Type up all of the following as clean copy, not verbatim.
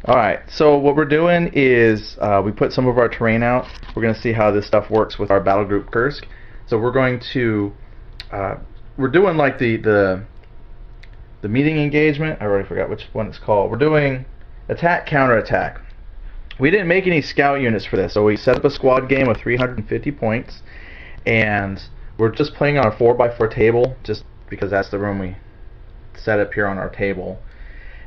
Alright, so what we're doing is we put some of our terrain out. We're going to see how this stuff works with our Battlegroup Kursk. So we're going to, we're doing like the meeting engagement. I already forgot which one it's called. We're doing attack, counterattack. We didn't make any scout units for this, so we set up a squad game of 350 points, and we're just playing on a 4x4 table, just because that's the room we set up here on our table.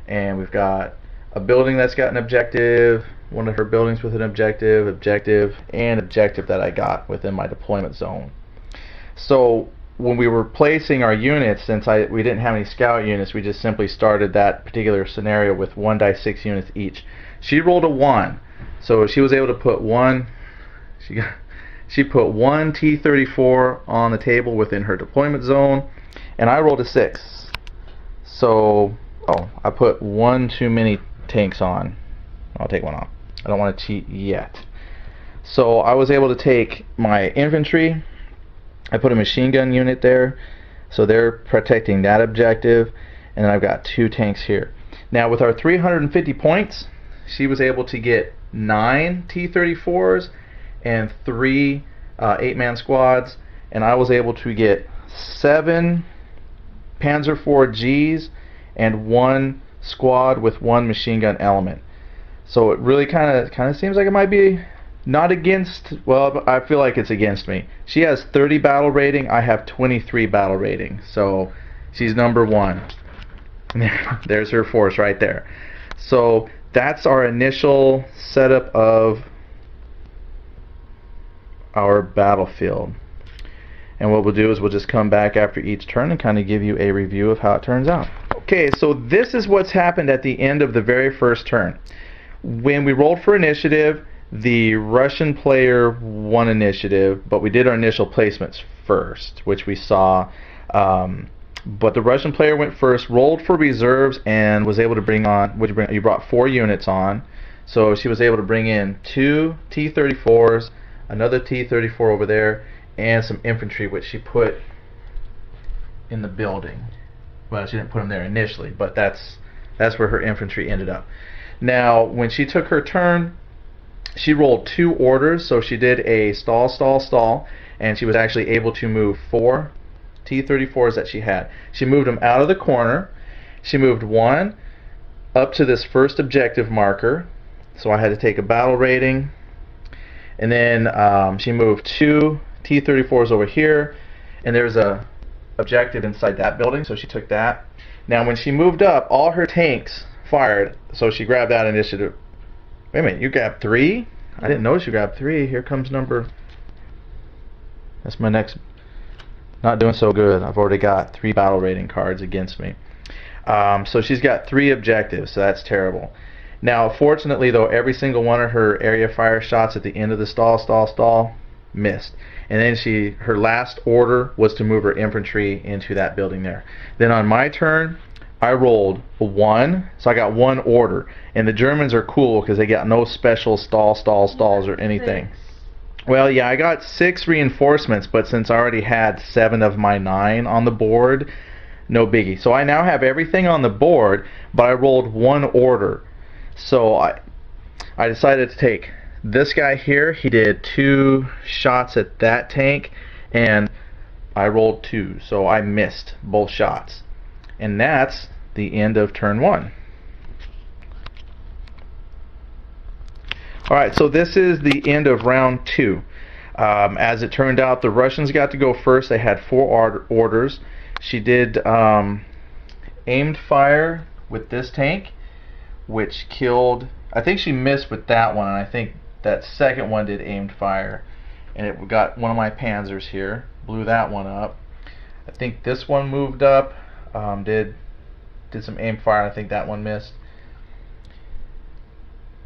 And we've got a building that's got an objective, one of her buildings with an objective, and objective that I got within my deployment zone. So when we were placing our units, since we didn't have any scout units, we just simply started that particular scenario with 1d6 units each. She rolled a 1, so she was able to put one. She put one T-34 on the table within her deployment zone, and I rolled a 6. So, I put one too many tanks on. I'll take one off. I don't want to cheat yet. So I was able to take my infantry. I put a machine gun unit there, so they're protecting that objective, and then I've got 2 tanks here. Now with our 350 points, she was able to get 9 T-34s and 3 8-man squads, and I was able to get 7 Panzer IV Gs and 1 squad with 1 machine gun element. So it really kind of seems like it might be not against, well, I feel like it's against me. She has 30 battle rating, I have 23 battle rating, so she's number 1. There's her force right there. So that's our initial setup of our battlefield. And what we'll do is we'll just come back after each turn and kind of give you a review of how it turns out. Okay, so this is what's happened at the end of the very first turn. When we rolled for initiative, the Russian player won initiative, but we did our initial placements first, which we saw. But the Russian player went first, rolled for reserves, and was able to bring on, you brought 4 units on. So she was able to bring in 2 T-34s, another T-34 over there, and some infantry, which she put in the building. Well, she didn't put them there initially, but that's where her infantry ended up. Now, when she took her turn, she rolled 2 orders, so she did a stall, stall, stall, and she was actually able to move 4 T-34s that she had. She moved them out of the corner. She moved 1 up to this first objective marker, so I had to take a battle rating, and then she moved 2 T-34s over here, and there's a objective inside that building, so she took that. Now when she moved up, all her tanks fired, so she grabbed that initiative. Wait a minute, you grabbed 3? I didn't notice you grabbed 3. Here comes number... That's my next... Not doing so good. I've already got 3 battle rating cards against me. So she's got 3 objectives, so that's terrible. Now fortunately though, every single one of her area fire shots at the end of the stall missed. And then her last order was to move her infantry into that building there. Then on my turn, I rolled a 1, so I got 1 order. And the Germans are cool because they got no special stalls or anything. 6. Well, yeah, I got 6 reinforcements, but since I already had 7 of my 9 on the board, no biggie. So I now have everything on the board, but I rolled 1 order. So I decided to take this guy here. He did 2 shots at that tank, and I rolled 2, so I missed both shots. And that's the end of turn 1. Alright, so this is the end of round 2. As it turned out, the Russians got to go first. They had 4 orders. She did aimed fire with this tank, which killed... I think she missed with that one, and I think that second one did aimed fire. And it got one of my panzers here. Blew that one up. I think this one moved up. Did some aim fire. I think that one missed.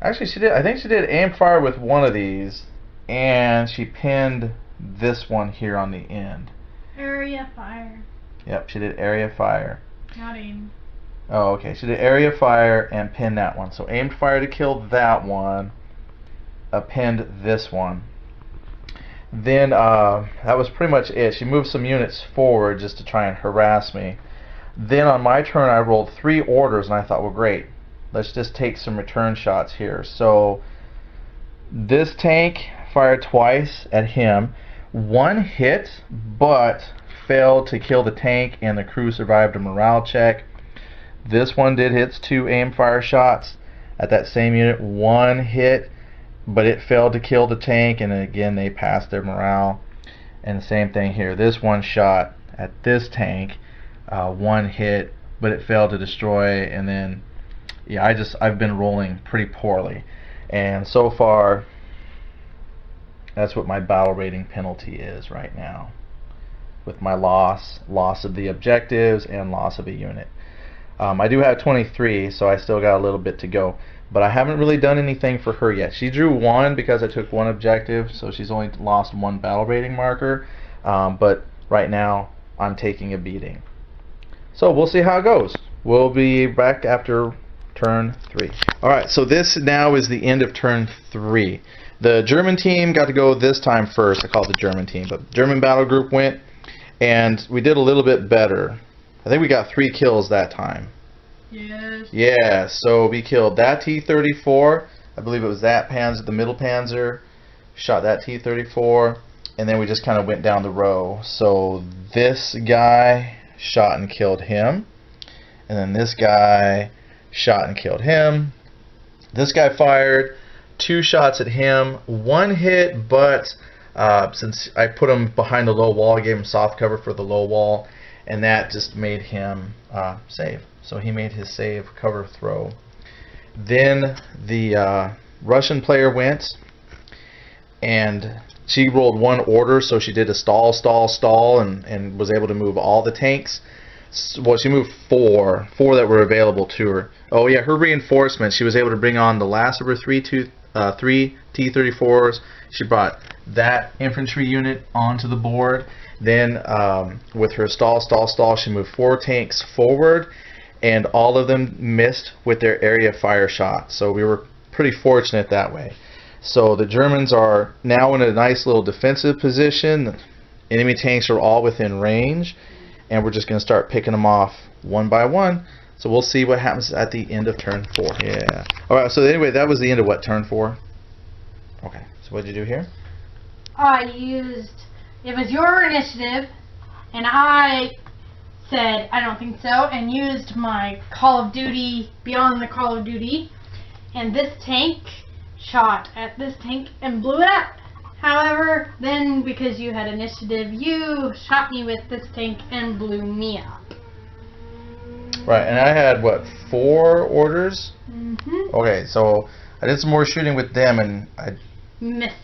Actually, she did. I think she did aim fire with one of these, and she pinned this one here on the end. Area fire. Yep, she did area fire. Not aim. Oh, okay. She did area fire and pinned that one. So aimed fire to kill that one. Pinned this one. Then that was pretty much it. She moved some units forward just to try and harass me. Then on my turn, I rolled 3 orders, and I thought, well, great. let's just take some return shots here. So this tank fired twice at him. One hit, but failed to kill the tank, and the crew survived a morale check. This one did hit 2 aim fire shots at that same unit. One hit, but it failed to kill the tank, and again they passed their morale. And the same thing here. This one shot at this tank, one hit, but it failed to destroy. And then, yeah, I've been rolling pretty poorly, and so far, that's what my battle rating penalty is right now, with my loss of the objectives and loss of a unit. I do have 23, so I still got a little bit to go, but I haven't really done anything for her yet. She drew 1 because I took 1 objective, so she's only lost 1 battle rating marker, but right now I'm taking a beating. So we'll see how it goes. We'll be back after turn 3. Alright, so this now is the end of turn 3. The German team got to go this time first. I call it the German team, but German battle group went, and we did a little bit better. I think we got 3 kills that time. Yes. Yeah, so we killed that T-34. I believe it was that Panzer, the middle Panzer. Shot that T-34, and then we just kind of went down the row. So this guy shot and killed him, and then this guy shot and killed him. This guy fired 2 shots at him, 1 hit, but since I put him behind the low wall, I gave him soft cover for the low wall, and that just made him save. So he made his save cover throw. Then the Russian player went, and she rolled 1 order, so she did a stall, and was able to move all the tanks. Well, she moved 4 that were available to her. Oh yeah, her reinforcements, she was able to bring on the last of her 3 T-34s. She brought that infantry unit onto the board. Then with her stall, she moved 4 tanks forward, and all of them missed with their area fire shots. So we were pretty fortunate that way. So the Germans are now in a nice little defensive position. The enemy tanks are all within range, and we're just going to start picking them off one by one. So we'll see what happens at the end of turn 4. Yeah. Alright, so anyway, that was the end of what, turn 4? Okay, so what did you do here? It was your initiative, and I said, I don't think so, and used my Call of Duty, Beyond the Call of Duty, and this tank shot at this tank and blew it up. However, then because you had initiative, you shot me with this tank and blew me up. Right, and I had, what, 4 orders? Mm-hmm. Okay, so I did some more shooting with them, and I missed.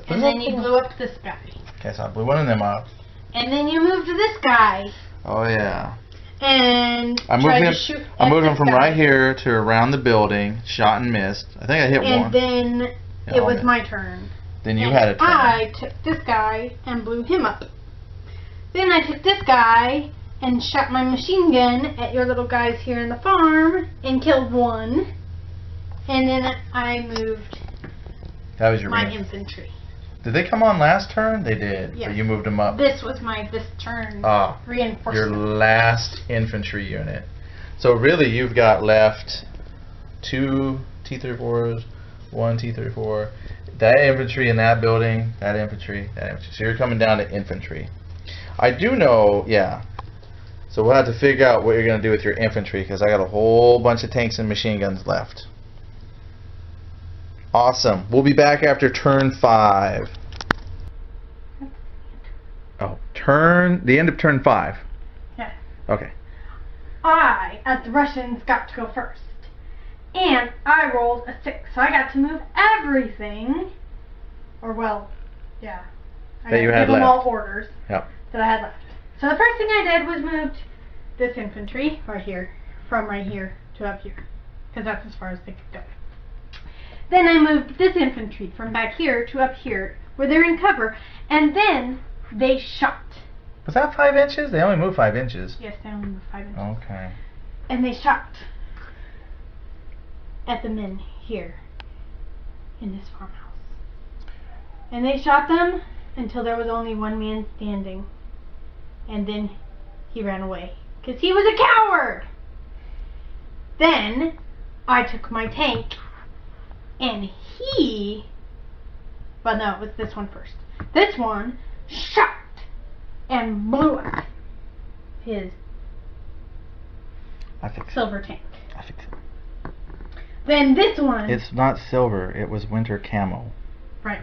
And then you blew up this guy. Okay, so I blew one of them up. And then you moved to this guy. Oh, yeah. And I moved him from right here to around the building, shot and missed. I think I hit 1. And then it was my turn. Then you had a turn. I took this guy and blew him up. Then I took this guy and shot my machine gun at your little guys here in the farm and killed 1. And then I moved my infantry. Did they come on last turn? They did. Yes. But you moved them up. This was this turn reinforcement. Your last infantry unit. So really you've got left 2 T-34s, 1 T-34, that infantry in that building, that infantry, that infantry. So you're coming down to infantry. I do know, yeah. So we'll have to figure out what you're going to do with your infantry, because I got a whole bunch of tanks and machine guns left. Awesome. We'll be back after turn 5. Oh, the end of turn 5. Yeah. Okay. As the Russians, got to go first. And I rolled a 6, so I got to move everything. Or, well, yeah. I that you had give them left. all orders Yep. that I had left. So the first thing I did was moved this infantry right here, from right here to up here, because that's as far as they could go. Then I moved this infantry from back here to up here, where they're in cover, and then they shot. Was that 5 inches? They only moved 5 inches. Yes, they only moved 5 inches. Okay. And they shot at the men here in this farmhouse. And they shot them until there was only 1 man standing. And then he ran away, because he was a coward! Then I took my tank, and he... Well, no, it was this one first. This one shot and blew up his silver tank. I fix it. Then this one... It's not silver, it was winter camo. Right.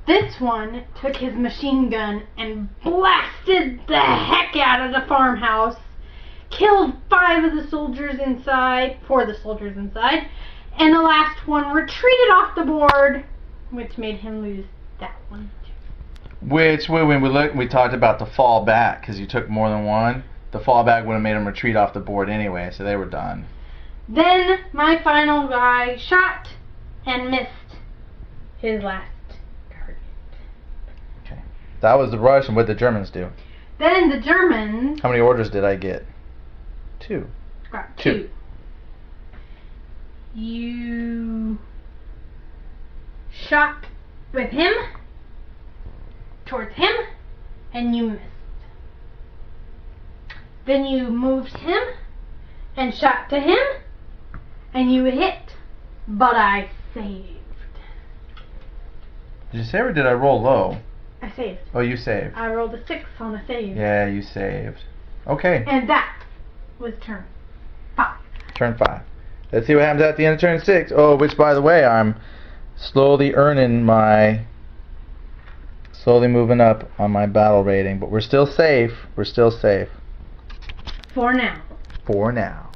This one took his machine gun and blasted the heck out of the farmhouse, killed 4 of the soldiers inside, and the last one retreated off the board, which made him lose that one too. Which, when we talked about the fall back, because you took more than one, the fall back would have made him retreat off the board anyway, so they were done. Then my final guy shot and missed his last target. Okay. That was the Russian. What did the Germans do? Then the Germans... How many orders did I get? 2. Got 2. You shot with him, towards him, and you missed. Then you moved him and shot to him, and you hit, but I saved. Did you save or did I roll low? I saved. Oh, you saved. I rolled a 6 on a save. Yeah, you saved. Okay. And that was turn 5. Turn 5. Let's see what happens at the end of turn 6. Oh, which, by the way, I'm slowly moving up on my battle rating, but we're still safe. We're still safe. For now. For now.